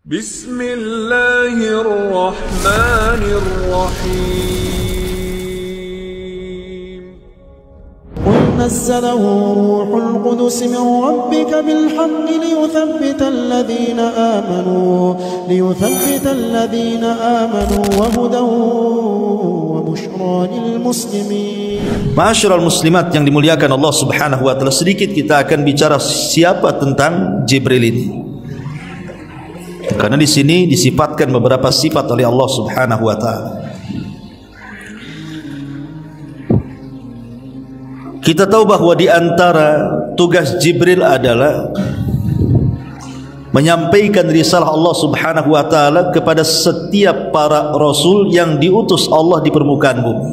Bismillahirrahmanirrahim. قل نزله روح القدس من ربك بالحق ليثبت الذين آمنوا وهدى وبشرى للمسلمين. Ma'asyiral muslimat yang dimuliakan Allah Subhanahu wa taala, sedikit kita akan bicara siapa tentang Jibril ini. Karena di sini disifatkan beberapa sifat oleh Allah Subhanahu wa taala. Kita tahu bahwa di antara tugas Jibril adalah menyampaikan risalah Allah Subhanahu wa taala kepada setiap para rasul yang diutus Allah di permukaan bumi.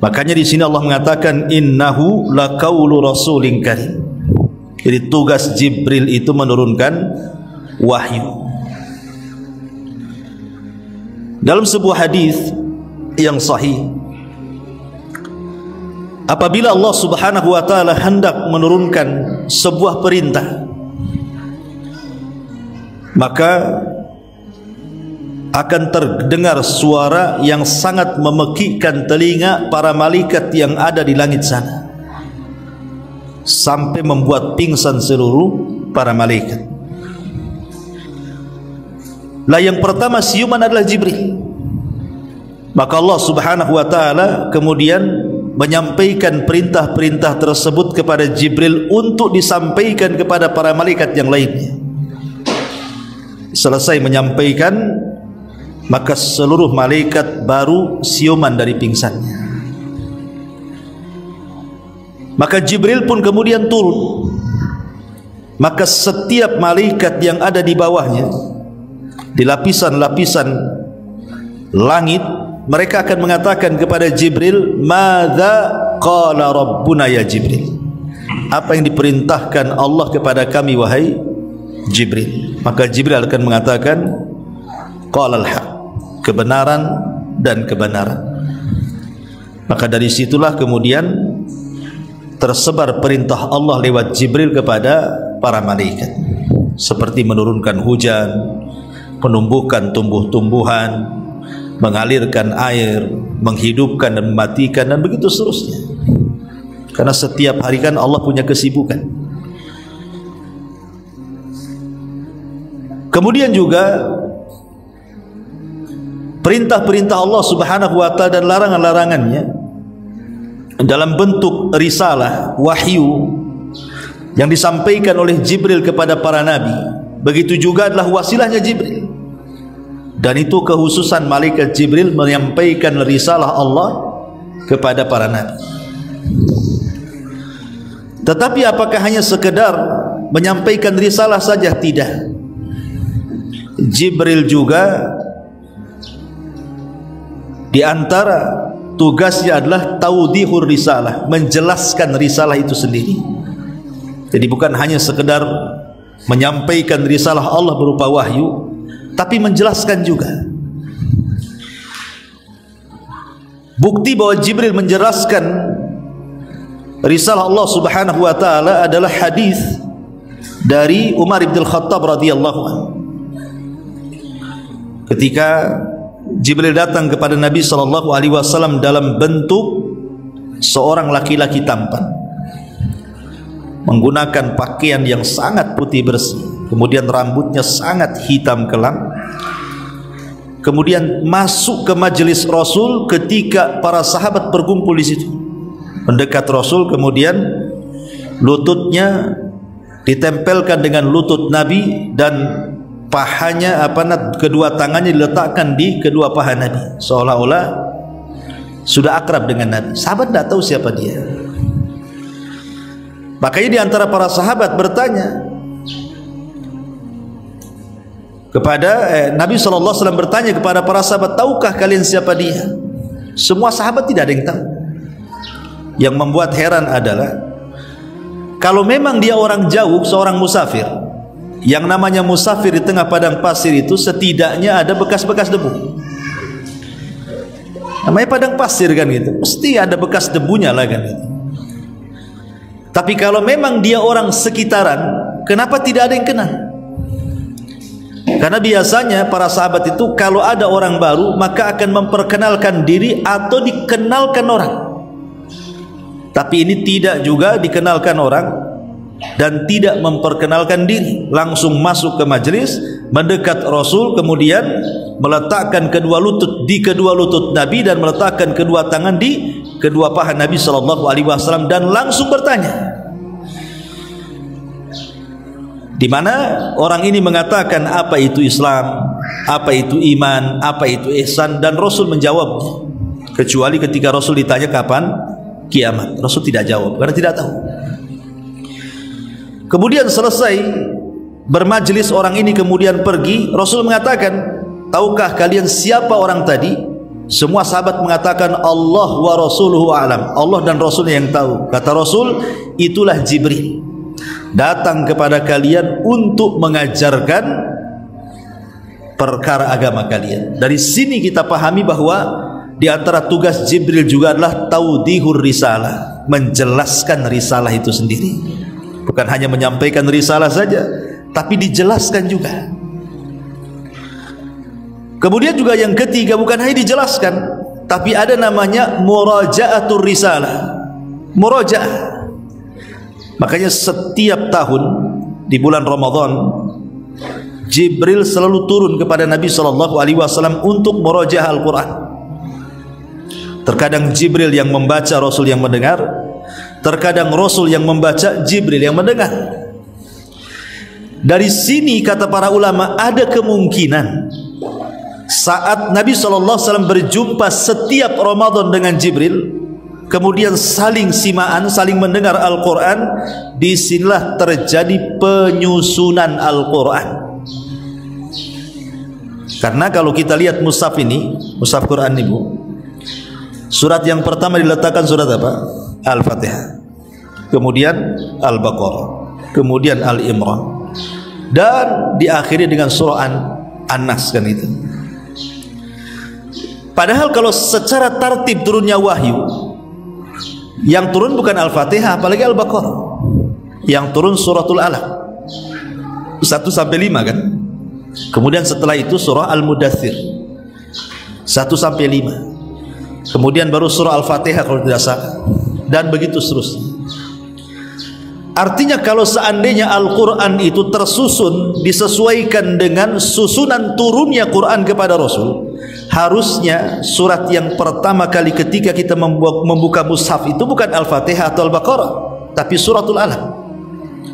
Makanya di sini Allah mengatakan innahu laqaulu rasulin karim. Jadi tugas Jibril itu menurunkan wahyu. Dalam sebuah hadis yang sahih, apabila Allah Subhanahu wa taala hendak menurunkan sebuah perintah, maka akan terdengar suara yang sangat memekikkan telinga para malaikat yang ada di langit sana, sampai membuat pingsan seluruh para malaikat. Lah yang pertama siuman adalah Jibril. Maka Allah Subhanahu wa taala kemudian menyampaikan perintah-perintah tersebut kepada Jibril untuk disampaikan kepada para malaikat yang lainnya. Selesai menyampaikan, maka seluruh malaikat baru siuman dari pingsannya. Maka Jibril pun kemudian turun. Maka setiap malaikat yang ada di bawahnya, di lapisan-lapisan langit, mereka akan mengatakan kepada Jibril, "Madza qala rabbuna ya Jibril?" Apa yang diperintahkan Allah kepada kami wahai Jibril? Maka Jibril akan mengatakan, "Qalal haq," kebenaran dan kebenaran. Maka dari situlah kemudian tersebar perintah Allah lewat Jibril kepada para malaikat, seperti menurunkan hujan, menumbuhkan tumbuh-tumbuhan, mengalirkan air, menghidupkan dan mematikan, dan begitu seterusnya. Karena setiap hari kan Allah punya kesibukan. Kemudian juga perintah-perintah Allah Subhanahu wa taala dan larangan-larangannya dalam bentuk risalah, wahyu yang disampaikan oleh Jibril kepada para nabi. Begitu juga adalah wasilahnya Jibril. Dan itu kekhususan malaikat Jibril menyampaikan risalah Allah kepada para nabi. Tetapi apakah hanya sekedar menyampaikan risalah saja? Tidak. Jibril juga di antara tugasnya adalah taudihur risalah, menjelaskan risalah itu sendiri. Jadi bukan hanya sekedar menyampaikan risalah Allah berupa wahyu, tapi menjelaskan juga. Bukti bahwa Jibril menjelaskan risalah Allah Subhanahu wa taala adalah hadis dari Umar bin Khattab radhiyallahu anhu. Ketika Jibril datang kepada Nabi sallallahu alaihi wasallam dalam bentuk seorang laki-laki tampan, menggunakan pakaian yang sangat putih bersih, kemudian rambutnya sangat hitam kelam. Kemudian masuk ke majelis Rasul ketika para sahabat berkumpul di situ. Mendekat Rasul, kemudian lututnya ditempelkan dengan lutut Nabi dan pahanya kedua tangannya diletakkan di kedua paha Nabi, seolah-olah sudah akrab dengan Nabi. Sahabat tidak tahu siapa dia. Makanya di antara para sahabat bertanya kepada Nabi SAW bertanya kepada para sahabat, tahukah kalian siapa dia? Semua sahabat tidak ada yang tahu. Yang membuat heran adalah kalau memang dia orang jauh, seorang musafir, yang namanya musafir di tengah padang pasir itu setidaknya ada bekas-bekas debu. Namanya padang pasir kan gitu, mesti ada bekas debunya lah kan gitu. Tapi kalau memang dia orang sekitaran, kenapa tidak ada yang kenal? Karena biasanya para sahabat itu kalau ada orang baru maka akan memperkenalkan diri atau dikenalkan orang. Tapi ini tidak juga dikenalkan orang dan tidak memperkenalkan diri, langsung masuk ke majelis, mendekat Rasul, kemudian meletakkan kedua lutut di kedua lutut Nabi dan meletakkan kedua tangan di kedua paha Nabi SAW dan langsung bertanya. Di mana orang ini mengatakan apa itu Islam, apa itu iman, apa itu ihsan, dan Rasul menjawabnya. Kecuali ketika Rasul ditanya kapan kiamat, Rasul tidak jawab karena tidak tahu. Kemudian selesai bermajlis, orang ini kemudian pergi. Rasul mengatakan, tahukah kalian siapa orang tadi? Semua sahabat mengatakan Allah wa rasuluhu a'lam, Allah dan Rasulnya yang tahu. Kata Rasul, itulah Jibril, datang kepada kalian untuk mengajarkan perkara agama kalian. Dari sini kita pahami bahwa di antara tugas Jibril juga adalah taudihur risalah, menjelaskan risalah itu sendiri. Bukan hanya menyampaikan risalah saja, tapi dijelaskan juga. Kemudian juga yang ketiga, bukan hanya dijelaskan, tapi ada namanya muraja'atur risalah, murajaah. Makanya setiap tahun di bulan Ramadan Jibril selalu turun kepada Nabi SAW untuk murajaah Al-Quran. Terkadang Jibril yang membaca, Rasul yang mendengar. Terkadang Rasul yang membaca, Jibril yang mendengar. Dari sini kata para ulama, ada kemungkinan saat Nabi SAW berjumpa setiap Ramadan dengan Jibril, kemudian saling simaan, saling mendengar Al-Quran, disinilah terjadi penyusunan Al-Quran. Karena kalau kita lihat mushaf ini, mushaf Quran ini Bu, surat yang pertama diletakkan surat apa? Al-Fatihah, kemudian Al-Baqarah, kemudian Al-Imran, dan diakhiri dengan surah An-Nas, kan itu. Padahal kalau secara tartib turunnya wahyu, yang turun bukan Al-Fatihah apalagi Al-Baqarah, yang turun suratul Alaq 1 sampai 5 kan. Kemudian setelah itu surah Al-Mudaththir 1 sampai 5. Kemudian baru surah Al-Fatihah kalau tidak salah, dan begitu seterusnya. Artinya kalau seandainya Al-Quran itu tersusun, disesuaikan dengan susunan turunnya Quran kepada Rasul, harusnya surat yang pertama kali ketika kita membuka mushaf itu bukan Al-Fatihah atau Al-Baqarah, tapi suratul Alaq,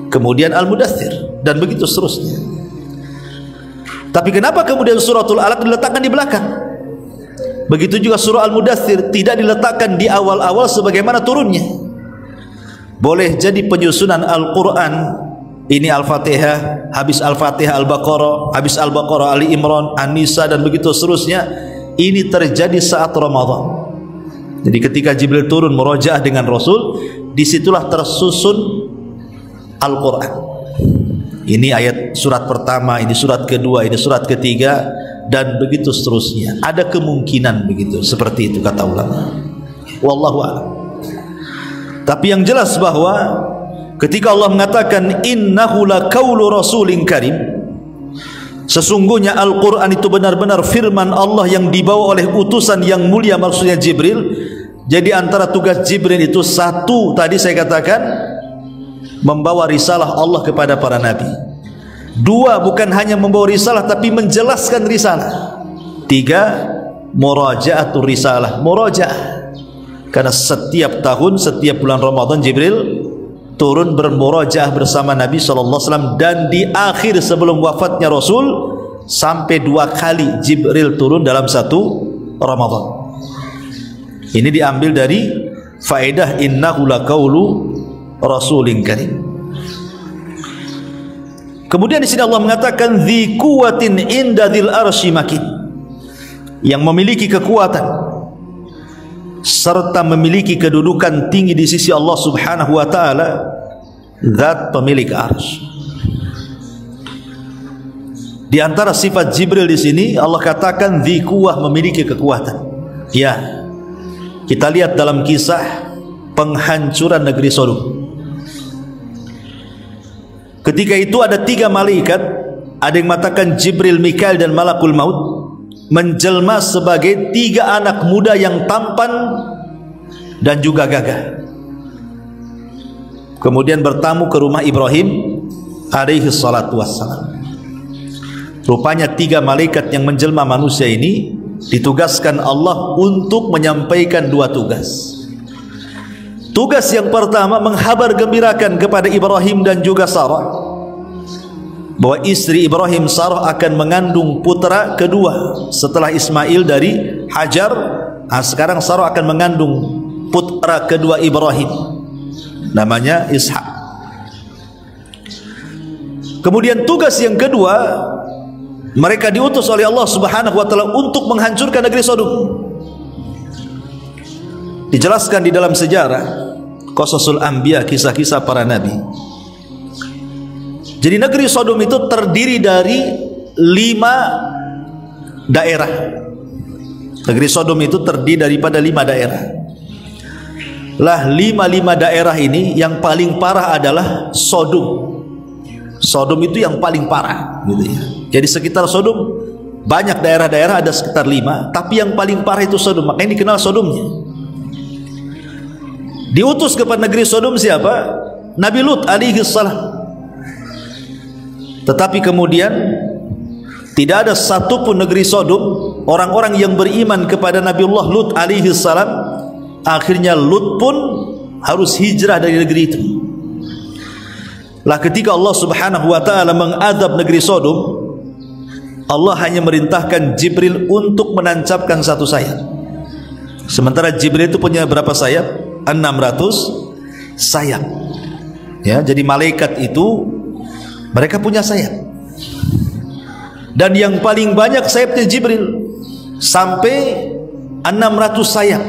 kemudian Al-Mudaththir, dan begitu seterusnya. Tapi kenapa kemudian suratul Alaq diletakkan di belakang? Begitu juga surah Al-Mudaththir tidak diletakkan di awal-awal sebagaimana turunnya. Boleh jadi penyusunan Al-Quran ini Al-Fatihah, habis Al-Fatihah Al-Baqarah, habis Al-Baqarah Ali Imran, An-Nisa, dan begitu seterusnya. Ini terjadi saat Ramadan. Jadi ketika Jibril turun murajaah dengan Rasul, disitulah tersusun Al-Quran. Ini ayat surat pertama, ini surat kedua, ini surat ketiga, dan begitu seterusnya. Ada kemungkinan begitu, seperti itu kata ulama. Wallahu a'lam. Tapi yang jelas bahwa ketika Allah mengatakan innahu laqaulu rasulin karim, sesungguhnya Al-Quran itu benar-benar firman Allah yang dibawa oleh utusan yang mulia, maksudnya Jibril. Jadi antara tugas Jibril itu, satu tadi saya katakan, membawa risalah Allah kepada para nabi. Dua, bukan hanya membawa risalah tapi menjelaskan risalah. Tiga, muraja'atul risalah, murajaah. Karena setiap tahun, setiap bulan Ramadan Jibril turun bermurajaah bersama Nabi SAW, dan di akhir sebelum wafatnya Rasul sampai 2 kali Jibril turun dalam 1 Ramadan. Ini diambil dari faedah innahu laqaulu rasulin karim. Kemudian di sini Allah mengatakan dzi quwwatin inda dzil arsy makin, yang memiliki kekuatan serta memiliki kedudukan tinggi di sisi Allah Subhanahu wa taala, zat pemilik arsy. Di antara sifat Jibril di sini Allah katakan dzi quwwah, memiliki kekuatan. Ya, kita lihat dalam kisah penghancuran negeri Sodom. Ketika itu ada 3 malaikat, ada yang mengatakan Jibril, Mikail dan Malakul Maut menjelma sebagai 3 anak muda yang tampan dan juga gagah. Kemudian bertamu ke rumah Ibrahim alaihi salatu wassalam. Rupanya 3 malaikat yang menjelma manusia ini ditugaskan Allah untuk menyampaikan 2 tugas. Tugas yang pertama menghabar gembirakan kepada Ibrahim dan juga Sarah bahwa istri Ibrahim, Sarah, akan mengandung putra kedua setelah Ismail dari Hajar. Sekarang Sarah akan mengandung putra kedua Ibrahim, namanya Ishak. Kemudian tugas yang kedua, mereka diutus oleh Allah Subhanahu wa taala untuk menghancurkan negeri Sodom. Dijelaskan di dalam sejarah Qasasul Anbiya, kisah-kisah para nabi. Jadi negeri Sodom itu terdiri dari 5 daerah. Negeri Sodom itu terdiri daripada 5 daerah. Lah 5 daerah ini yang paling parah adalah Sodom. Sodom itu yang paling parah, gitu ya. Jadi sekitar Sodom banyak daerah-daerah, ada sekitar 5, tapi yang paling parah itu Sodom. Makanya dikenal Sodomnya. Diutus kepada negeri Sodom siapa? Nabi Lut alaihi salam. Tetapi kemudian tidak ada satupun negeri Sodom orang-orang yang beriman kepada Nabiullah Lut alaihi salam. Akhirnya Lut pun harus hijrah dari negeri itu. Lah ketika Allah Subhanahu wa taala mengadab negeri Sodom, Allah hanya merintahkan Jibril untuk menancapkan 1 sayap. Sementara Jibril itu punya berapa sayap? 600 sayap. Ya, jadi malaikat itu mereka punya sayap. Dan yang paling banyak sayapnya Jibril, sampai 600 sayap.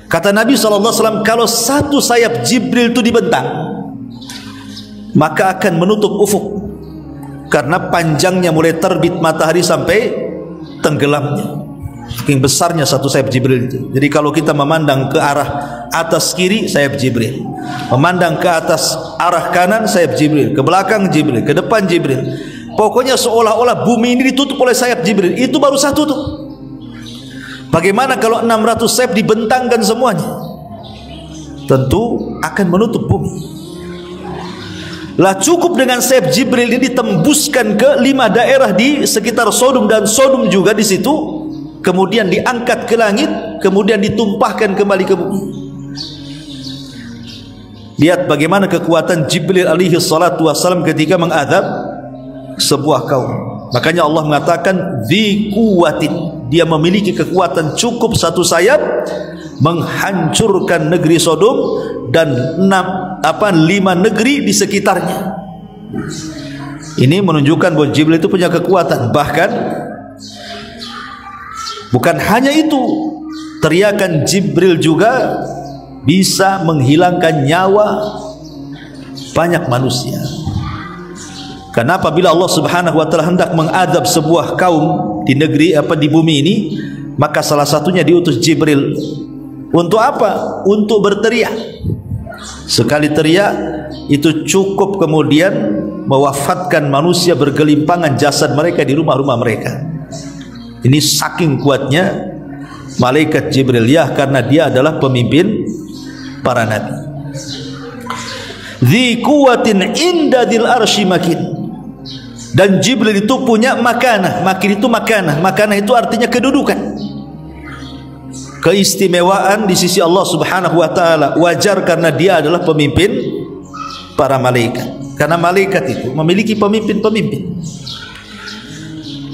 Kata Nabi SAW, kalau 1 sayap Jibril itu dibentang, maka akan menutup ufuk, karena panjangnya mulai terbit matahari sampai tenggelamnya. Saking besarnya 1 sayap Jibril itu. Jadi kalau kita memandang ke arah atas kiri, sayap Jibril. Memandang ke atas arah kanan, sayap Jibril. Ke belakang Jibril, ke depan Jibril. Pokoknya seolah-olah bumi ini ditutup oleh sayap Jibril. Itu baru 1 tuh. Bagaimana kalau 600 sayap dibentangkan semuanya? Tentu akan menutup bumi. Lah cukup dengan sayap Jibril ini ditembuskan ke 5 daerah di sekitar Sodom, dan Sodom juga di situ. Kemudian diangkat ke langit, kemudian ditumpahkan kembali ke bumi. Lihat bagaimana kekuatan Jibril alaihi salatu wassalam ketika mengadab sebuah kaum. Makanya Allah mengatakan dzi quwwatin, dia memiliki kekuatan cukup 1 sayap menghancurkan negeri Sodom dan 5 negeri di sekitarnya. Ini menunjukkan bahwa Jibril itu punya kekuatan. Bahkan bukan hanya itu, teriakan Jibril juga bisa menghilangkan nyawa banyak manusia. Karena apabila Allah Subhanahu wa taala hendak mengadab sebuah kaum di negeri di bumi ini, maka salah satunya diutus Jibril. Untuk apa? Untuk berteriak. Sekali teriak itu cukup kemudian mewafatkan manusia bergelimpangan jasad mereka di rumah-rumah mereka. Ini saking kuatnya malaikat Jibril, ya, karena dia adalah pemimpin para nabi. Dzi quwwatin inda dzil arsy makin. Dan Jibril itu punya makanah. Makin itu makanah. Makanah itu artinya kedudukan, keistimewaan di sisi Allah Subhanahu wa taala. Wajar karena dia adalah pemimpin para malaikat. Karena malaikat itu memiliki pemimpin-pemimpin.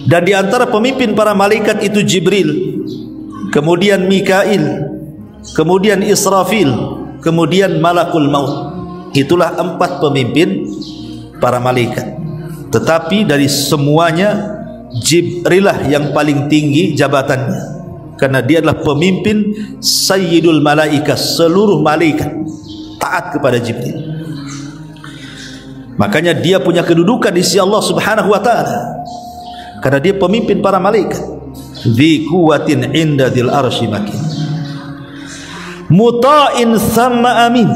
Dan di antara pemimpin para malaikat itu Jibril, kemudian Mikail, kemudian Israfil, kemudian Malakul Maut. Itulah 4 pemimpin para malaikat. Tetapi dari semuanya Jibril lah yang paling tinggi jabatannya, karena dia adalah pemimpin Sayyidul Malaikah. Seluruh malaikat taat kepada Jibril. Makanya dia punya kedudukan di sisi Allah Subhanahu wa taala, karena dia pemimpin para malaikat. Dzi quwwatin inda dzil arsy makin. Muta'in thamma amin.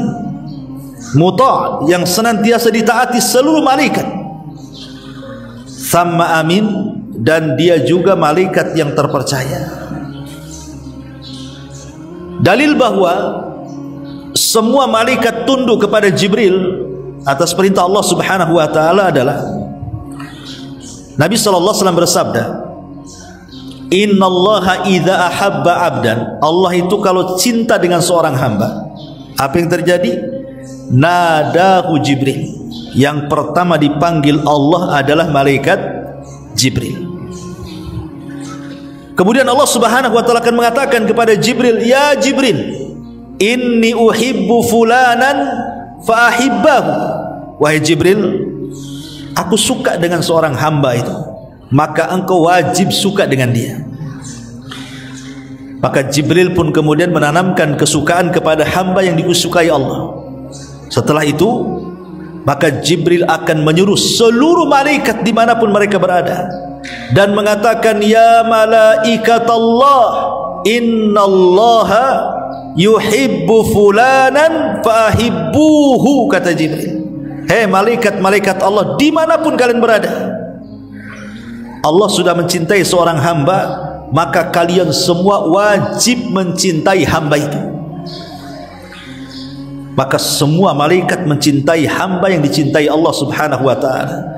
Muta' yang senantiasa ditaati seluruh malaikat. Thamma amin, dan dia juga malaikat yang terpercaya. Dalil bahwa semua malaikat tunduk kepada Jibril atas perintah Allah Subhanahu wa taala adalah Nabi sallallahu alaihi wasallam bersabda, "Innallaha idza ahabba 'abdan." Allah itu kalau cinta dengan seorang hamba, apa yang terjadi? Nadahu Jibril. Yang pertama dipanggil Allah adalah malaikat Jibril. Kemudian Allah Subhanahu wa taala akan mengatakan kepada Jibril, "Ya Jibril, inni uhibbu fulanan fa ahibbahu." Wahai Jibril, aku suka dengan seorang hamba itu, maka engkau wajib suka dengan dia. Maka Jibril pun kemudian menanamkan kesukaan kepada hamba yang disukai Allah. Setelah itu, maka Jibril akan menyuruh seluruh malaikat dimanapun mereka berada dan mengatakan, "Ya malaikatallah, innallaha yuhibbu fulanan fahibbuhu." Kata Jibril, hei malaikat-malaikat Allah dimanapun kalian berada, Allah sudah mencintai seorang hamba, maka kalian semua wajib mencintai hamba itu. Maka semua malaikat mencintai hamba yang dicintai Allah Subhanahu wa taala.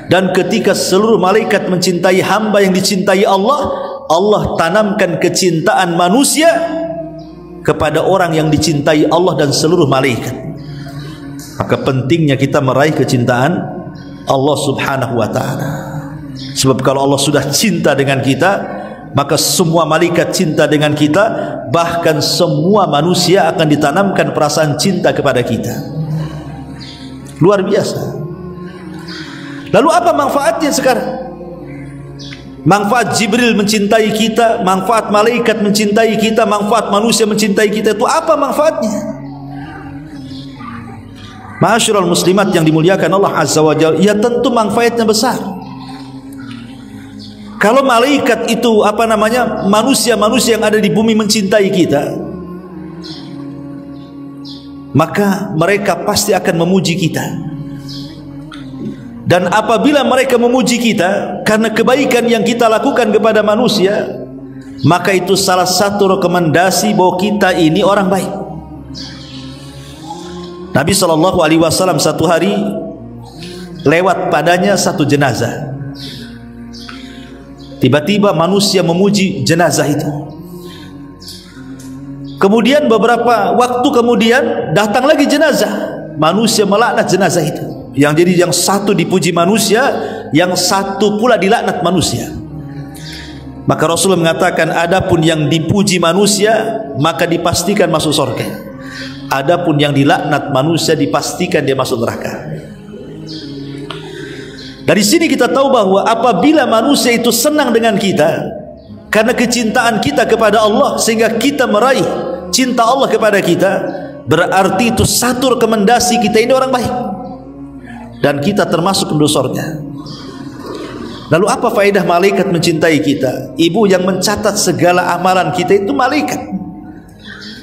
Dan ketika seluruh malaikat mencintai hamba yang dicintai Allah, Allah tanamkan kecintaan manusia kepada orang yang dicintai Allah dan seluruh malaikat. Maka pentingnya kita meraih kecintaan Allah Subhanahu wa taala. Sebab kalau Allah sudah cinta dengan kita, maka semua malaikat cinta dengan kita, bahkan semua manusia akan ditanamkan perasaan cinta kepada kita. Luar biasa. Lalu apa manfaatnya sekarang? Manfaat Jibril mencintai kita, manfaat malaikat mencintai kita, manfaat manusia mencintai kita, itu apa manfaatnya? Ma'asyiral muslimat yang dimuliakan Allah Azza wa Jalla, ya tentu manfaatnya besar. Kalau malaikat itu manusia-manusia yang ada di bumi mencintai kita, maka mereka pasti akan memuji kita. Dan apabila mereka memuji kita karena kebaikan yang kita lakukan kepada manusia, maka itu salah satu rekomendasi bahwa kita ini orang baik. Nabi SAW satu hari lewat padanya satu jenazah. Tiba-tiba manusia memuji jenazah itu. Kemudian beberapa waktu kemudian datang lagi jenazah. Manusia melaknat jenazah itu. Yang satu dipuji manusia, yang satu pula dilaknat manusia. Maka Rasulullah mengatakan, adapun yang dipuji manusia maka dipastikan masuk surga. Adapun yang dilaknat manusia dipastikan dia masuk neraka. Dari sini kita tahu bahwa apabila manusia itu senang dengan kita karena kecintaan kita kepada Allah, sehingga kita meraih cinta Allah kepada kita, berarti itu satu rekomendasi kita ini orang baik dan kita termasuk penduduk surga. Lalu apa faedah malaikat mencintai kita? Ibu, yang mencatat segala amalan kita itu malaikat.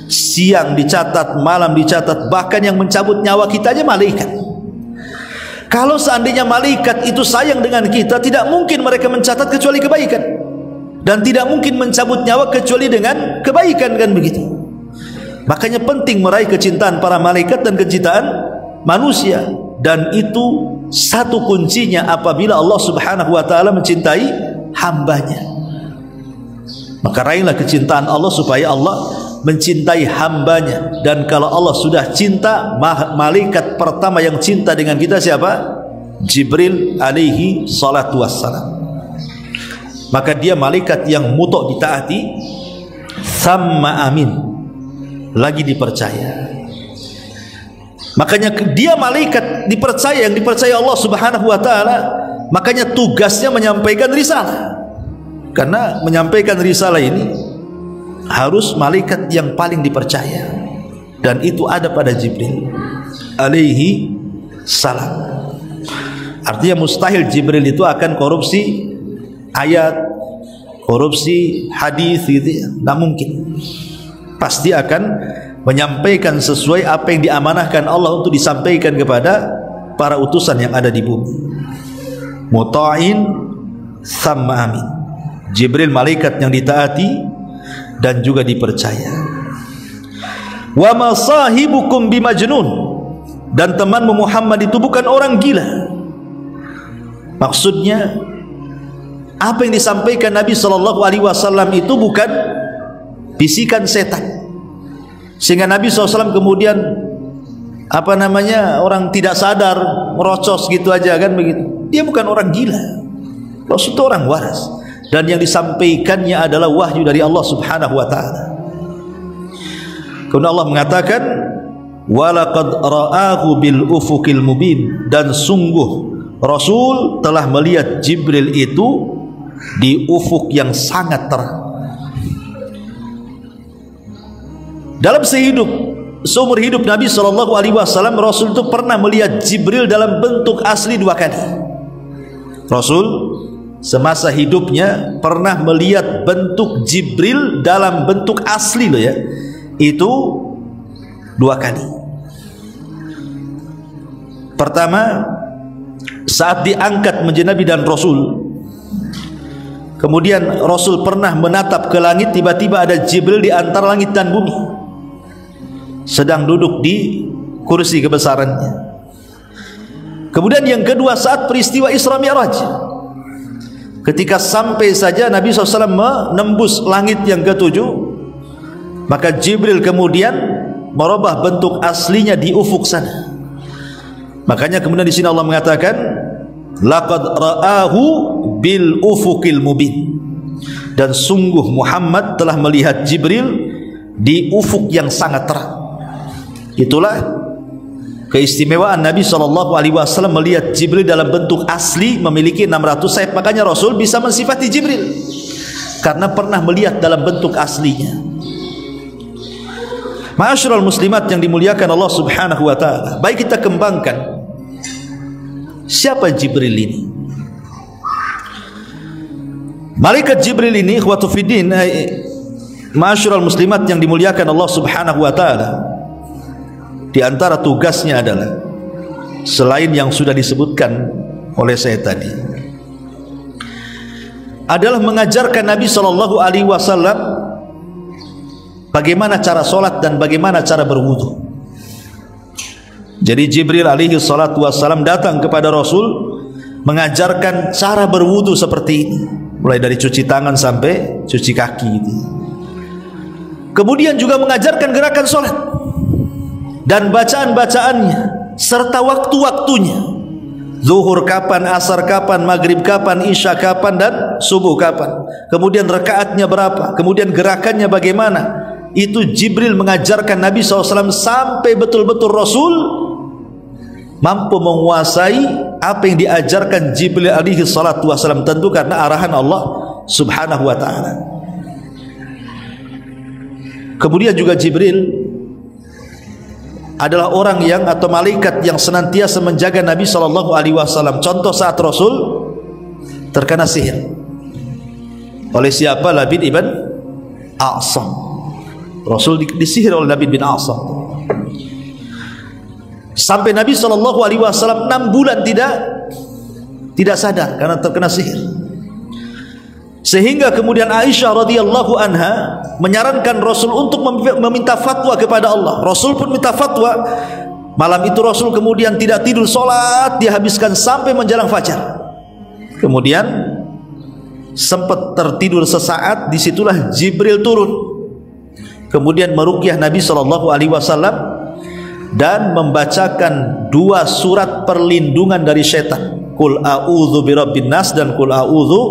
Siang dicatat, malam dicatat, bahkan yang mencabut nyawa kita aja malaikat. Kalau seandainya malaikat itu sayang dengan kita, tidak mungkin mereka mencatat kecuali kebaikan, dan tidak mungkin mencabut nyawa kecuali dengan kebaikan, kan begitu. Makanya penting meraih kecintaan para malaikat dan kecintaan manusia, dan itu satu kuncinya apabila Allah Subhanahu wa taala mencintai hambanya. Maka raihlah kecintaan Allah supaya Allah mencintai hambanya. Dan kalau Allah sudah cinta, malaikat pertama yang cinta dengan kita siapa? Jibril alaihi salatu wassalam. Maka dia malaikat yang mutlak ditaati, thamma amin, lagi dipercaya. Makanya dia malaikat dipercaya, yang dipercaya Allah Subhanahu wa taala. Makanya tugasnya menyampaikan risalah. Karena menyampaikan risalah ini harus malaikat yang paling dipercaya, dan itu ada pada Jibril alaihi salam. Artinya mustahil Jibril itu akan korupsi ayat, korupsi hadis gitu ya. Tidak mungkin. Pasti akan menyampaikan sesuai apa yang diamanahkan Allah untuk disampaikan kepada para utusan yang ada di bumi. muta'in thamma amin. Jibril malaikat yang ditaati dan juga dipercaya. Wa ma sahibukum bimajnun, dan temanmu Muhammad itu bukan orang gila. Maksudnya apa yang disampaikan Nabi SAW itu bukan bisikan setan, sehingga Nabi SAW kemudian orang tidak sadar merocos gitu aja kan begitu. Dia bukan orang gila, Rasul itu orang waras, dan yang disampaikannya adalah wahyu dari Allah Subhanahu wa taala. Kemudian Allah mengatakan walaqad ra'ahu bil ufuqil mubin, dan sungguh Rasul telah melihat Jibril itu di ufuk yang sangat terang. Dalam seumur hidup Nabi SAW, Rasul itu pernah melihat Jibril dalam bentuk asli 2 kali. Rasul semasa hidupnya pernah melihat bentuk Jibril dalam bentuk asli loh ya, itu 2 kali. Pertama saat diangkat menjadi Nabi dan Rasul, kemudian Rasul pernah menatap ke langit, tiba-tiba ada Jibril di antara langit dan bumi, sedang duduk di kursi kebesarannya. Kemudian yang kedua saat peristiwa Isra Mi'raj, ketika sampai saja Nabi SAW menembus langit yang ke-7, maka Jibril kemudian merubah bentuk aslinya di ufuk sana. Makanya kemudian di sini Allah mengatakan laqad ra'ahu bil ufuqil mubin, dan sungguh Muhammad telah melihat Jibril di ufuk yang sangat terang. Itulah keistimewaan Nabi SAW melihat Jibril dalam bentuk asli, memiliki 600 sayap. Makanya Rasul bisa mensifati Jibril karena pernah melihat dalam bentuk aslinya. Ma'asyiral muslimat yang dimuliakan Allah Subhanahu wa taala, baik kita kembangkan siapa Jibril ini. Malaikat Jibril ini ikhwatu fiddin, ma'asyiral muslimat yang dimuliakan Allah Subhanahu wa taala, di antara tugasnya adalah selain yang sudah disebutkan oleh saya tadi, adalah mengajarkan Nabi SAW bagaimana cara sholat dan bagaimana cara berwudu. Jadi Jibril alaihi salatu wassalam datang kepada Rasul mengajarkan cara berwudu seperti ini, mulai dari cuci tangan sampai cuci kaki itu. Kemudian juga mengajarkan gerakan sholat dan bacaan-bacaannya serta waktu-waktunya, zuhur kapan, asar kapan, maghrib kapan, isya kapan, dan subuh kapan. Kemudian rakaatnya berapa, kemudian gerakannya bagaimana. Itu Jibril mengajarkan Nabi SAW sampai betul-betul Rasul mampu menguasai apa yang diajarkan Jibril alaihi salatu wasallam, tentu karena arahan Allah Subhanahu wa ta'ala. Kemudian juga Jibril adalah orang yang atau malaikat yang senantiasa menjaga Nabi SAW. Contoh saat Rasul terkena sihir oleh siapa? Labid ibn A'sam. Rasul disihir oleh Labid bin A'sam sampai Nabi SAW 6 bulan tidak sadar karena terkena sihir, sehingga kemudian Aisyah radhiyallahu anha menyarankan Rasul untuk meminta fatwa kepada Allah. Rasul pun minta fatwa. Malam itu Rasul kemudian tidak tidur, sholat dihabiskan sampai menjelang fajar. Kemudian sempat tertidur sesaat, disitulah Jibril turun, kemudian meruqyah Nabi SAW dan membacakan 2 surat perlindungan dari setan, Qul a'udzu birabbin nas dan Qul a'udzu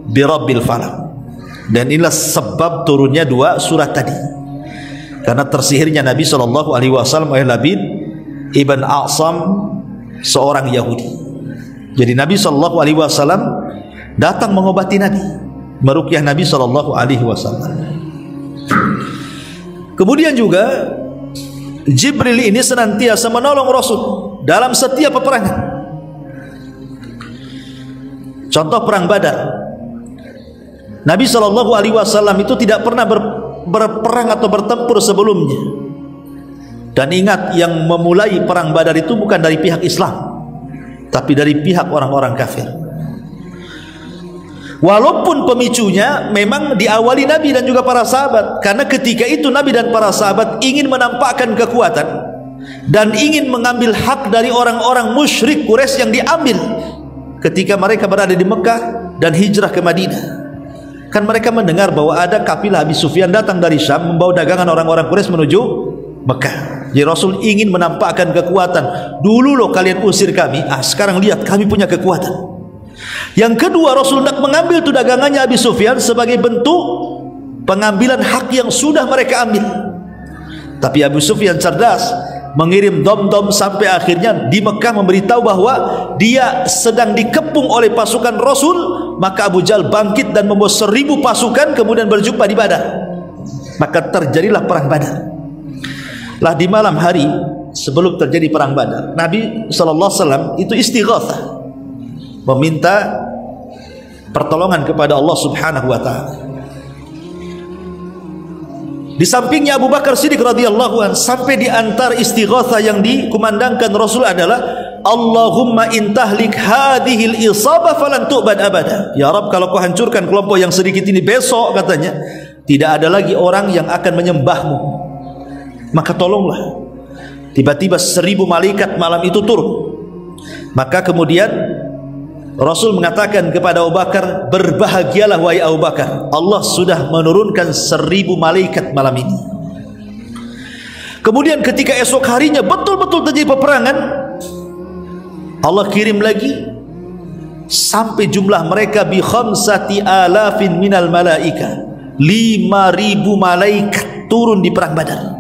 birabbil falaq. Dan inilah sebab turunnya 2 surat tadi, karena tersihirnya Nabi SAW oleh Labid ibn A'sam, seorang Yahudi. Jadi Nabi SAW datang mengobati Nabi, meruqyah Nabi SAW. Kemudian juga Jibril ini senantiasa menolong Rasul dalam setiap peperangan. Contoh perang Badar, Nabi SAW itu tidak pernah berperang atau bertempur sebelumnya. Dan ingat, yang memulai perang Badar itu bukan dari pihak Islam, tapi dari pihak orang-orang kafir. Walaupun pemicunya memang diawali Nabi dan juga para sahabat, karena ketika itu Nabi dan para sahabat ingin menampakkan kekuatan dan ingin mengambil hak dari orang-orang musyrik Quraisy yang diambil ketika mereka berada di Mekah dan hijrah ke Madinah. Kan mereka mendengar bahwa ada kafilah Abi Sufyan datang dari Syam membawa dagangan orang-orang Quraisy menuju Mekah. Jadi Rasul ingin menampakkan kekuatan. Dulu loh kalian usir kami, sekarang lihat kami punya kekuatan. Yang kedua, Rasul hendak mengambil itu dagangannya Abi Sufyan sebagai bentuk pengambilan hak yang sudah mereka ambil. Tapi Abu Sufyan cerdas, mengirim dom-dom sampai akhirnya di Mekah memberitahu bahwa dia sedang dikepung oleh pasukan Rasul. Maka Abu Jahal bangkit dan membawa 1000 pasukan kemudian berjumpa di Badar. Maka terjadilah perang Badar. Lah di malam hari sebelum terjadi perang Badar, Nabi SAW itu istighatsah, meminta pertolongan kepada Allah Subhanahu wa taala. Di sampingnya Abu Bakar Siddiq radhiyallahu anhu, sampai di antara istighatsah yang dikumandangkan Rasul adalah Allahumma intahlik hadhil isabah falan tu'bad abada. Ya Rabb, kalau kau hancurkan kelompok yang sedikit ini besok, katanya tidak ada lagi orang yang akan menyembahmu, maka tolonglah. Tiba-tiba 1000 malaikat malam itu turun. Maka kemudian Rasul mengatakan kepada Abu Bakar, berbahagialah wahai Abu Bakar, Allah sudah menurunkan 1000 malaikat malam ini. Kemudian ketika esok harinya betul-betul terjadi peperangan, Allah kirim lagi sampai jumlah mereka bi khamsati alafin minal malaika, 5000 malaikat turun di perang Badar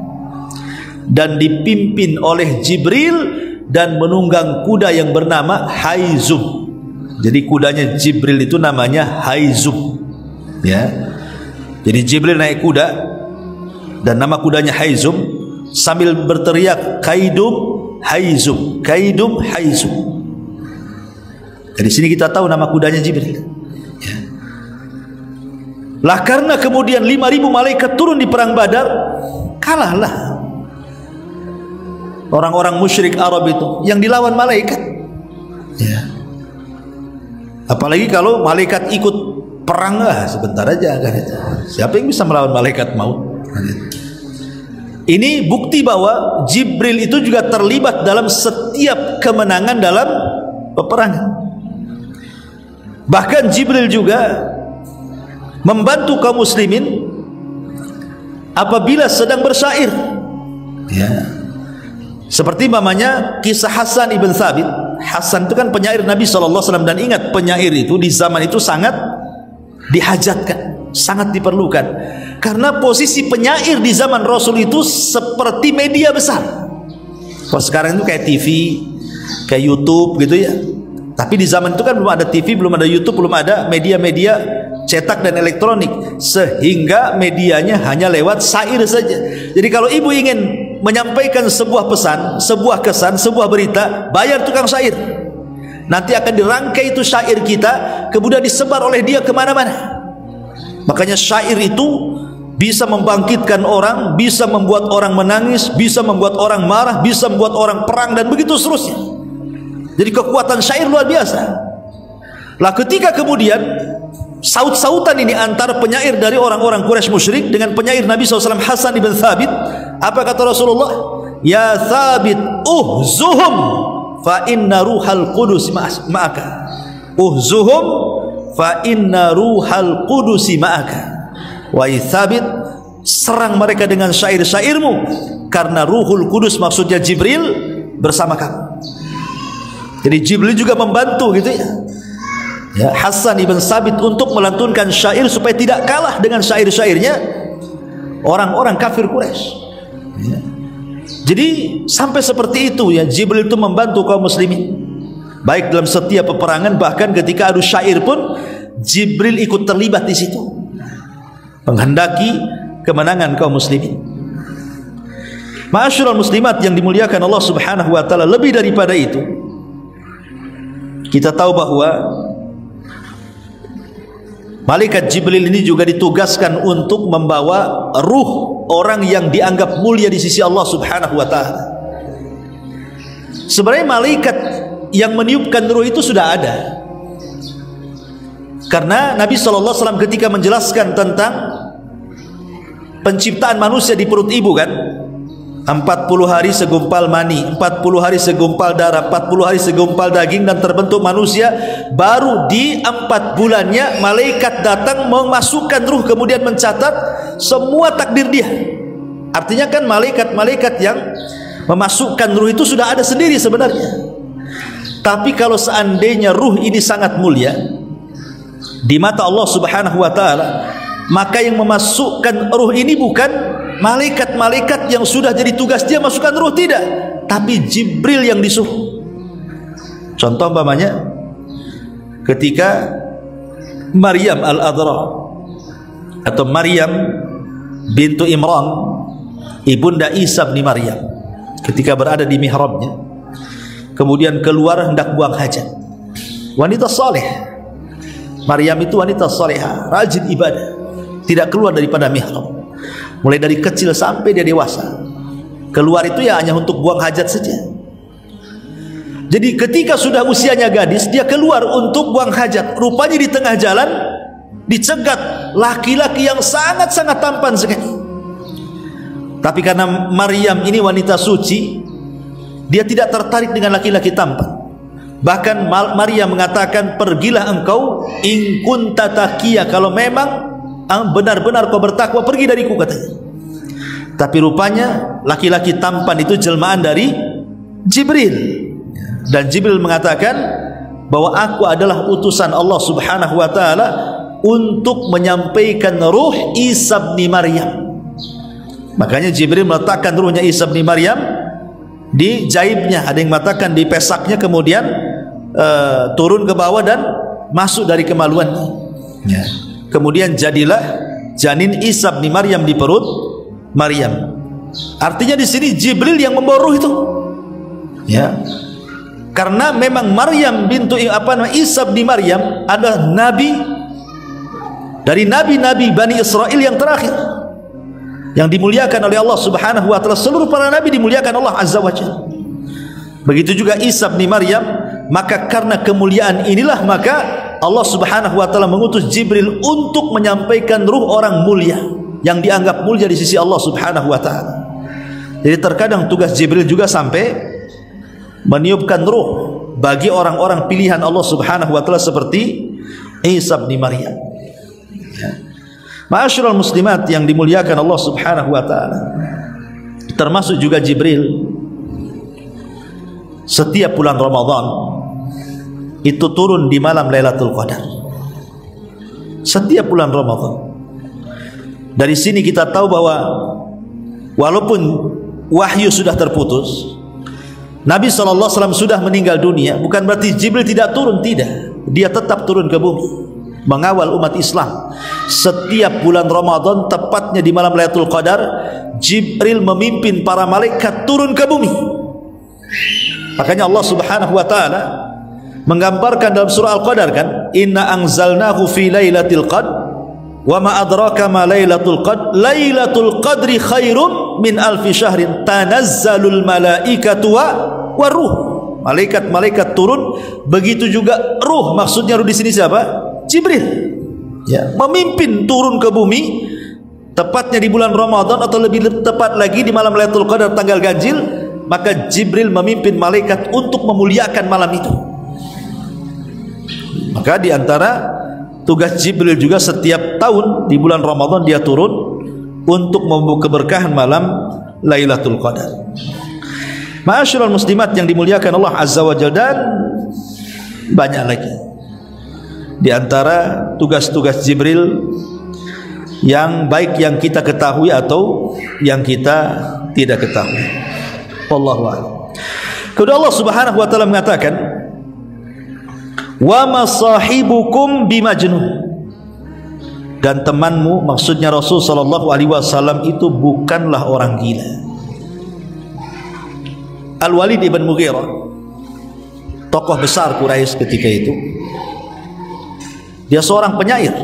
dan dipimpin oleh Jibril dan menunggang kuda yang bernama Haizum. Jadi kudanya Jibril itu namanya Haizum, ya. Jadi Jibril naik kuda dan nama kudanya Haizum sambil berteriak Kaidum Haizum, Kaidum Haizum. Dari sini kita tahu nama kudanya Jibril, ya. Lah karena kemudian 5000 malaikat turun di perang Badar, kalahlah orang-orang musyrik Arab itu yang dilawan malaikat, ya. Apalagi kalau malaikat ikut perang, sebentar aja kan itu. Siapa yang bisa melawan malaikat maut? Ini bukti bahwa Jibril itu juga terlibat dalam setiap kemenangan dalam peperangan. Bahkan Jibril juga membantu kaum muslimin apabila sedang bersyair, ya. Seperti mamanya kisah Hasan ibn Thabit. Hasan itu kan penyair Nabi SAW, dan ingat, penyair itu di zaman itu sangat dihajatkan, sangat diperlukan, karena posisi penyair di zaman Rasul itu seperti media besar. Kalau sekarang itu kayak TV, kayak YouTube gitu ya. Tapi di zaman itu kan belum ada TV, belum ada YouTube, belum ada media-media cetak dan elektronik, sehingga medianya hanya lewat syair saja. Jadi kalau ibu ingin menyampaikan sebuah pesan, sebuah kesan, sebuah berita, bayar tukang syair. Nanti akan dirangkai itu syair kita, kemudian disebar oleh dia kemana-mana. Makanya syair itu bisa membangkitkan orang, bisa membuat orang menangis, bisa membuat orang marah, bisa membuat orang perang, dan begitu seterusnya. Jadi kekuatan syair luar biasa. Lah ketika kemudian saut-sautan ini antara penyair dari orang-orang Quraisy musyrik dengan penyair Nabi SAW Hasan ibn Thabit, apa kata Rasulullah? Ya Thabit, uhzuhum fa inna ruhal qudus ma'aka. Uhzuhum fa inna ruhal qudusi ma'aka. Wahai Thabit, serang mereka dengan syair-syairmu, karena Ruhul Kudus, maksudnya Jibril, bersama kamu. Jadi Jibril juga membantu gitu ya, ya, Hasan ibn Thabit untuk melantunkan syair supaya tidak kalah dengan syair-syairnya orang-orang kafir Quraisy, ya. Jadi sampai seperti itu ya, Jibril itu membantu kaum muslimin baik dalam setiap peperangan, bahkan ketika adu syair pun Jibril ikut terlibat di situ, menghendaki kemenangan kaum muslimin. Ma'asyiral muslimat yang dimuliakan Allah Subhanahu wa taala, lebih daripada itu, kita tahu bahwa malaikat Jibril ini juga ditugaskan untuk membawa ruh orang yang dianggap mulia di sisi Allah Subhanahu wa taala. Sebenarnya malaikat yang meniupkan ruh itu sudah ada. Karena Nabi SAW ketika menjelaskan tentang penciptaan manusia di perut ibu kan, 40 hari segumpal mani, 40 hari segumpal darah, 40 hari segumpal daging dan terbentuk manusia. Baru di 4 bulannya malaikat datang memasukkan ruh, kemudian mencatat semua takdir dia. Artinya kan malaikat-malaikat yang memasukkan ruh itu sudah ada sendiri sebenarnya. Tapi kalau seandainya ruh ini sangat mulia di mata Allah Subhanahu wa taala, maka yang memasukkan ruh ini bukan malaikat-malaikat yang sudah jadi tugas dia masukkan ruh, tidak, tapi Jibril yang disuruh. Contoh umpamanya ketika Maryam al-Adra atau Maryam bintu Imran, ibunda Isa bin Maryam, ketika berada di mihrabnya, kemudian keluar hendak buang hajat. Wanita saleh, Maryam itu wanita salehah, rajin ibadah, tidak keluar daripada mihrab. Mulai dari kecil sampai dia dewasa, keluar itu ya hanya untuk buang hajat saja. Jadi ketika sudah usianya gadis, dia keluar untuk buang hajat. Rupanya di tengah jalan dicegat laki-laki yang sangat-sangat tampan sekali. Tapi karena Maryam ini wanita suci, dia tidak tertarik dengan laki-laki tampan. Bahkan Maryam mengatakan, pergilah engkau in kunta taqiya, kalau memang benar-benar kau bertakwa, pergi dariku, katanya. Tapi rupanya laki-laki tampan itu jelmaan dari Jibril, dan Jibril mengatakan bahwa aku adalah utusan Allah Subhanahu wa taala untuk menyampaikan ruh Isa bin Maryam. Makanya Jibril meletakkan ruhnya Isa bin Maryam di jaibnya, ada yang mengatakan di pesaknya, kemudian turun ke bawah dan masuk dari kemaluannya, ya. Kemudian jadilah janin Isa bin Maryam di perut Maryam. Artinya di sini Jibril yang membawa ruh itu, ya. Karena memang Maryam bintu Isa bin Maryam adalah nabi dari nabi-nabi Bani Israel yang terakhir, yang dimuliakan oleh Allah Subhanahu wa taala. Seluruh para nabi dimuliakan Allah Azza wa Jalla. Begitu juga Isa bin Maryam. Maka karena kemuliaan inilah maka Allah Subhanahu wa taala mengutus Jibril untuk menyampaikan ruh orang mulia yang dianggap mulia di sisi Allah Subhanahu wa taala. Jadi terkadang tugas Jibril juga sampai meniupkan ruh bagi orang-orang pilihan Allah Subhanahu wa taala seperti Isa bin Maryam. Ya. Ma'asyiral muslimat yang dimuliakan Allah Subhanahu wa taala, termasuk juga Jibril setiap bulan Ramadan itu turun di malam Lailatul Qadar. Setiap bulan Ramadan. Dari sini kita tahu bahwa walaupun wahyu sudah terputus, Nabi SAW sudah meninggal dunia, bukan berarti Jibril tidak turun, tidak. Dia tetap turun ke bumi mengawal umat Islam. Setiap bulan Ramadan, tepatnya di malam Lailatul Qadar, Jibril memimpin para malaikat turun ke bumi. Makanya Allah Subhanahu wa taala menggambarkan dalam surah Al-Qadar kan, inna anzalnahu fi lailatul qadr wa ma adraka ma lailatul qadr lailatul qadri khairum min alfi syahrin tanazzalul malaikatu waruh. Malaikat-malaikat turun, begitu juga ruh. Maksudnya ruh di sini siapa? Jibril, ya, memimpin turun ke bumi tepatnya di bulan Ramadan, atau lebih tepat lagi di malam Lailatul Qadar tanggal ganjil. Maka Jibril memimpin malaikat untuk memuliakan malam itu. Maka di antara tugas Jibril juga setiap tahun di bulan Ramadan dia turun untuk membawa keberkahan malam Lailatul Qadar. Ma'asyiral muslimat yang dimuliakan Allah Azza wa Jalla, dan banyak lagi di antara tugas-tugas Jibril yang baik yang kita ketahui atau yang kita tidak ketahui. Wallahu a'lam. Kemudian Allah Subhanahu wa taala mengatakan, wa ma sahibukum bimajnun, dan temanmu, maksudnya Rasul sallallahu alaihi wasallam itu bukanlah orang gila. Al-Walid ibn Mughirah, tokoh besar Quraisy ketika itu, dia seorang penyair,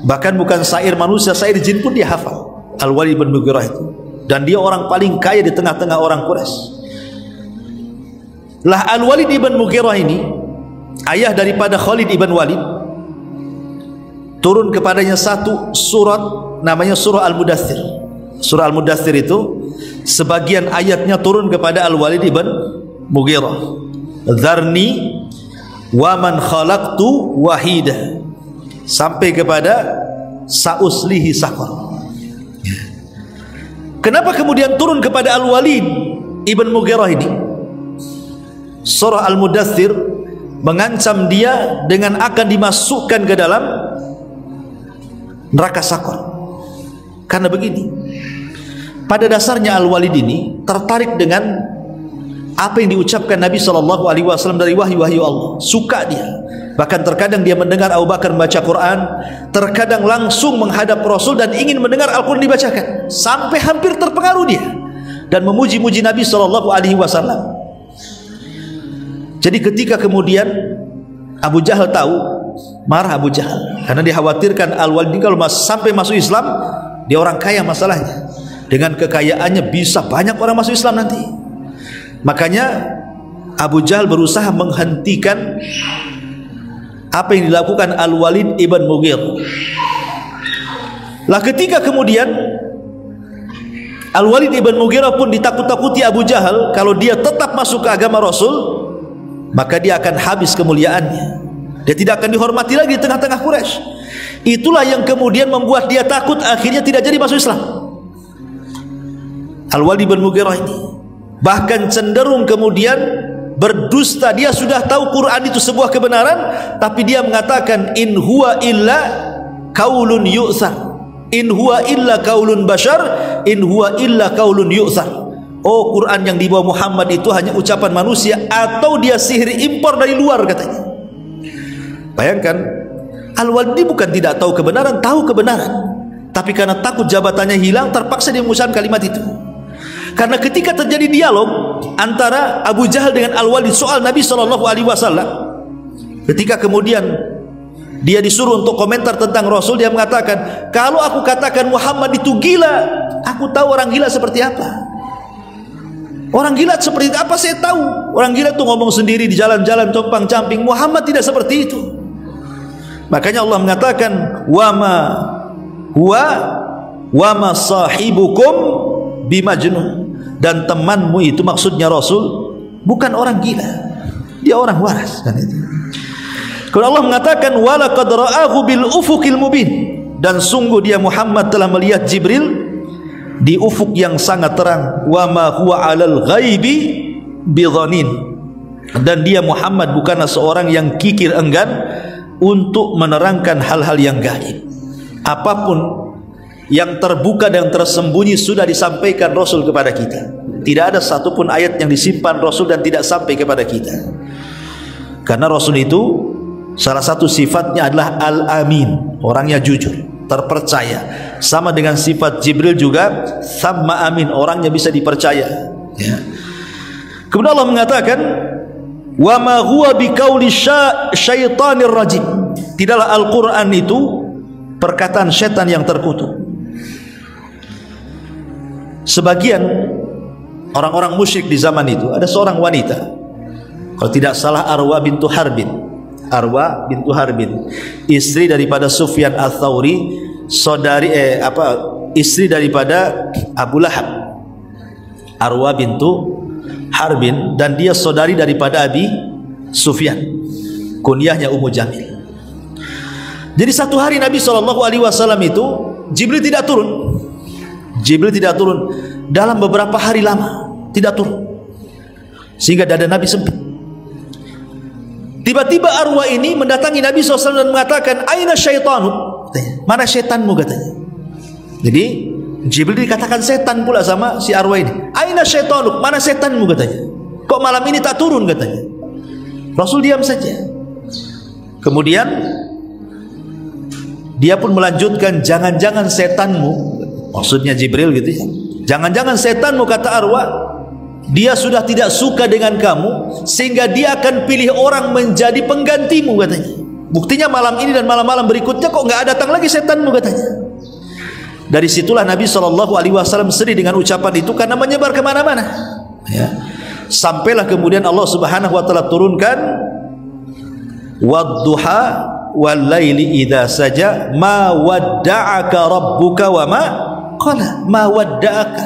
bahkan bukan syair manusia, syair jin pun dia hafal. Al-Walid ibn Mughirah itu, dan dia orang paling kaya di tengah-tengah orang Quraisy. Lah Al-Walid ibn Mughirah ini, ayah daripada Khalid ibn Walid, turun kepadanya satu surat namanya surah Al-Mudaththir. Surah Al-Mudaththir itu sebagian ayatnya turun kepada Al-Walid ibn Mughirah. Dzarni wa man khalaqtu wahida, sampai kepada sauslihi saqar. Kenapa kemudian turun kepada Al-Walid ibn Mughirah ini? Surah Al-Mudaththir mengancam dia dengan akan dimasukkan ke dalam neraka saqar. Karena begini, pada dasarnya Al-Walid ini tertarik dengan apa yang diucapkan Nabi SAW dari wahyu-wahyu Allah. Suka dia. Bahkan terkadang dia mendengar Abu Bakar membaca Quran, terkadang langsung menghadap Rasul dan ingin mendengar Al-Quran dibacakan, sampai hampir terpengaruh dia dan memuji-muji Nabi SAW. Jadi ketika kemudian Abu Jahal tahu, marah Abu Jahal karena dikhawatirkan Al-Walid kalau sampai masuk Islam, dia orang kaya masalahnya, dengan kekayaannya bisa banyak orang masuk Islam nanti. Makanya Abu Jahal berusaha menghentikan apa yang dilakukan Al-Walid ibn Mughirah. Lah ketika kemudian Al-Walid ibn Mughirah pun ditakut-takuti Abu Jahal, kalau dia tetap masuk ke agama Rasul, maka dia akan habis kemuliaannya, dia tidak akan dihormati lagi di tengah-tengah Quraisy. Itulah yang kemudian membuat dia takut, akhirnya tidak jadi masuk Islam. Al-Walid ibn Mughirah ini bahkan cenderung kemudian berdusta. Dia sudah tahu Quran itu sebuah kebenaran, tapi dia mengatakan in huwa illa qaulun yu'thar, in huwa illa qaulun bashar, in huwa illa qaulun yu'thar. Oh, Quran yang dibawa Muhammad itu hanya ucapan manusia atau dia sihir impor dari luar, katanya. Bayangkan, Al-Walid bukan tidak tahu kebenaran, tahu kebenaran, tapi karena takut jabatannya hilang, terpaksa dia mengucapkan kalimat itu. Karena ketika terjadi dialog antara Abu Jahal dengan Al-Walid soal Nabi SAW, ketika kemudian dia disuruh untuk komentar tentang Rasul, dia mengatakan, kalau aku katakan Muhammad itu gila, aku tahu orang gila seperti apa. Orang gila seperti apa saya tahu. Orang gila itu ngomong sendiri di jalan-jalan compang-camping. Muhammad tidak seperti itu. Makanya Allah mengatakan, wama huwa wama sahibukum bimajnun, dan temanmu itu maksudnya Rasul bukan orang gila, dia orang waras, kan itu. Kalau Allah mengatakan walaqad ra'ahu bil ufuqil mubin, dan sungguh dia Muhammad telah melihat Jibril di ufuk yang sangat terang. Wa ma huwa 'alal ghaibi bidhanin, dan dia Muhammad bukanlah seorang yang kikir enggan untuk menerangkan hal-hal yang gaib. Apapun yang terbuka dan tersembunyi sudah disampaikan Rasul kepada kita. Tidak ada satupun ayat yang disimpan Rasul dan tidak sampai kepada kita. Karena Rasul itu salah satu sifatnya adalah Al-Amin, orangnya jujur, terpercaya. Sama dengan sifat Jibril juga sama amin, orangnya bisa dipercaya, ya. Kemudian Allah mengatakan wa ma huwa biqauli syaitanir rajim, tidaklah Al-Quran itu perkataan setan yang terkutuk. Sebagian orang-orang musyrik di zaman itu, ada seorang wanita, kalau tidak salah Arwa bintu Harbin, Arwa bintu Harbin, istri daripada Sufyan Ats-Tsauri, saudari istri daripada Abu Lahab. Arwa bintu Harbin, dan dia saudari daripada Abi Sufyan, kunyahnya Ummu Jamil. Jadi satu hari Nabi SAW itu Jibril tidak turun. Jibril tidak turun dalam beberapa hari lama, tidak turun, sehingga dada Nabi sempit. Tiba-tiba Arwa ini mendatangi Nabi SAW dan mengatakan, aina syaitanu, mana setanmu, katanya. Jadi Jibril dikatakan setan pula sama si Arwa ini. Aina syaitanu, mana setanmu, katanya. Kok malam ini tak turun, katanya. Rasul diam saja. Kemudian dia pun melanjutkan, jangan-jangan setanmu, maksudnya Jibril gitu ya, jangan-jangan setanmu, kata Arwa, dia sudah tidak suka dengan kamu sehingga dia akan pilih orang menjadi penggantimu, katanya. Buktinya malam ini dan malam-malam berikutnya kok nggak datang lagi setanmu, katanya. Dari situlah Nabi SAW sedih dengan ucapan itu karena menyebar kemana-mana, ya. Sampailah kemudian Allah Subhanahu Wa Taala turunkan wadduha wal laili idza saja ma wadda'aka rabbuka wa ma qala. Ma wadda'aka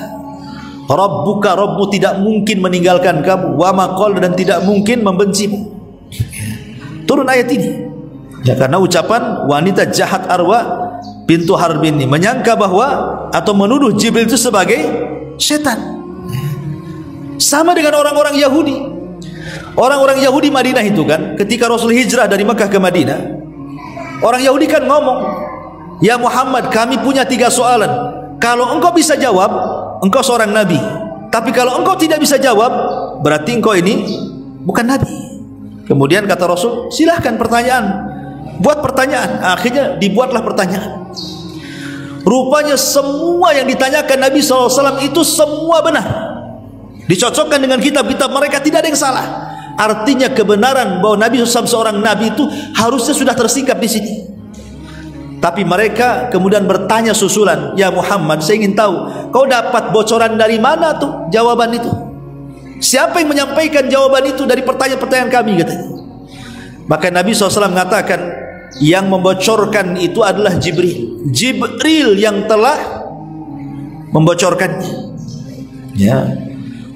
rabbuka, Rabbu tidak mungkin meninggalkan kamu, wa ma qala, dan tidak mungkin membencimu. Turun ayat ini ya, karena ucapan wanita jahat Arwa bintu Harbin ini menyangka bahwa atau menuduh Jibril itu sebagai setan. Sama dengan orang-orang Yahudi. Orang-orang Yahudi Madinah itu kan, ketika Rasul hijrah dari Mekah ke Madinah, orang Yahudi kan ngomong, ya Muhammad, kami punya 3 soalan. Kalau engkau bisa jawab, engkau seorang nabi. Tapi kalau engkau tidak bisa jawab, berarti engkau ini bukan nabi. Kemudian kata Rasul, silahkan pertanyaan, buat pertanyaan. Akhirnya dibuatlah pertanyaan. Rupanya semua yang ditanyakan Nabi SAW itu semua benar, dicocokkan dengan kitab-kitab mereka, tidak ada yang salah. Artinya kebenaran bahwa Nabi SAW seorang nabi itu harusnya sudah tersingkap di sini. Tapi mereka kemudian bertanya susulan, ya Muhammad, saya ingin tahu kau dapat bocoran dari mana tuh jawaban itu? Siapa yang menyampaikan jawaban itu dari pertanyaan-pertanyaan kami, katanya. Maka Nabi SAW mengatakan, yang membocorkan itu adalah Jibril. Jibril yang telah membocorkannya. Ya.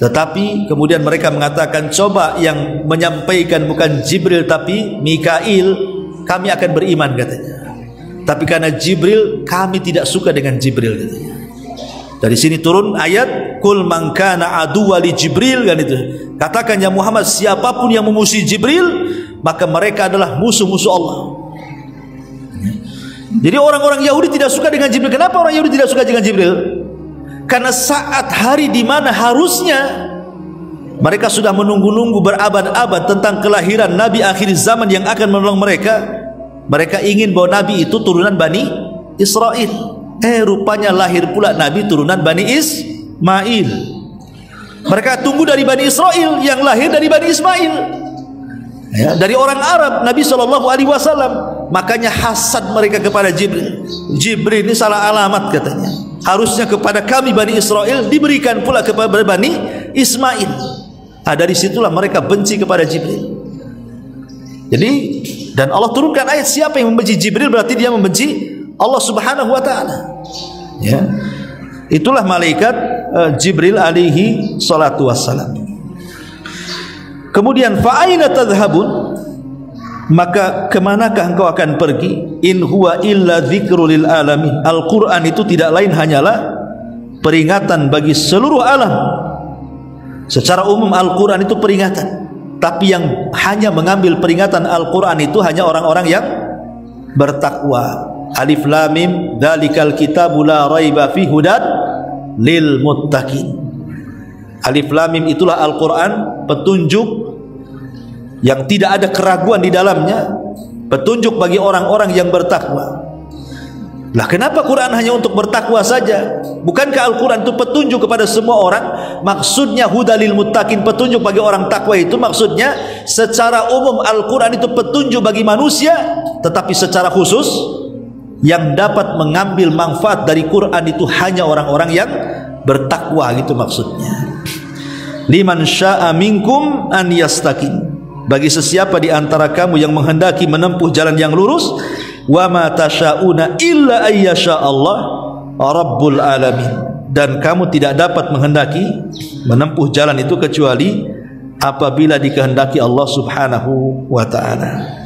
Tetapi kemudian mereka mengatakan, coba yang menyampaikan bukan Jibril tapi Mikail, kami akan beriman, katanya. Tapi karena Jibril, kami tidak suka dengan Jibril, katanya. Dari sini turun ayat kul man kana aduwwa li Jibril, kan itu. Katakan ya Muhammad, siapapun yang memusuhi Jibril, maka mereka adalah musuh-musuh Allah. Jadi orang-orang Yahudi tidak suka dengan Jibril. Kenapa orang Yahudi tidak suka dengan Jibril? Karena saat hari di mana harusnya mereka sudah menunggu-nunggu berabad-abad tentang kelahiran Nabi akhir zaman yang akan menolong mereka, mereka ingin bahwa Nabi itu turunan Bani Israel. Rupanya lahir pula Nabi turunan Bani Ismail. Mereka tunggu dari Bani Israel yang lahir dari Bani Ismail, ya, dari orang Arab, Nabi SAW. Makanya hasad mereka kepada Jibril. Jibril ini salah alamat, katanya. Harusnya kepada kami Bani Israel, diberikan pula kepada Bani Ismail. Nah, dari situlah mereka benci kepada Jibril. Jadi, dan Allah turunkan ayat, siapa yang membenci Jibril berarti dia membenci Allah Subhanahu wa ta'ala. Ya. Itulah malaikat Jibril alaihi salatu wassalam. Kemudian fa aina tadhhabun, maka kemanakah engkau akan pergi? In huwa illa dzikrul lil alamin. Al-Quran itu tidak lain hanyalah peringatan bagi seluruh alam. Secara umum Al-Quran itu peringatan, tapi yang hanya mengambil peringatan Al-Quran itu hanya orang-orang yang bertakwa. Alif lam mim dzalikal kitabu la raiba fihi hudan lil muttaqin. Alif lam mim itulah Al-Quran, petunjuk yang tidak ada keraguan di dalamnya, petunjuk bagi orang-orang yang bertakwa. Lah kenapa Quran hanya untuk bertakwa saja? Bukankah Al-Quran itu petunjuk kepada semua orang? Maksudnya hudalil muttaqin, petunjuk bagi orang takwa itu maksudnya secara umum Al-Quran itu petunjuk bagi manusia, tetapi secara khusus yang dapat mengambil manfaat dari Quran itu hanya orang-orang yang bertakwa, gitu maksudnya. Liman syaa minkum an yastaqim, bagi sesiapa di antara kamu yang menghendaki menempuh jalan yang lurus. Wa ma tasyauna illa ayyasha Allah rabbul alamin, dan kamu tidak dapat menghendaki menempuh jalan itu kecuali apabila dikehendaki Allah Subhanahu wa ta'ala.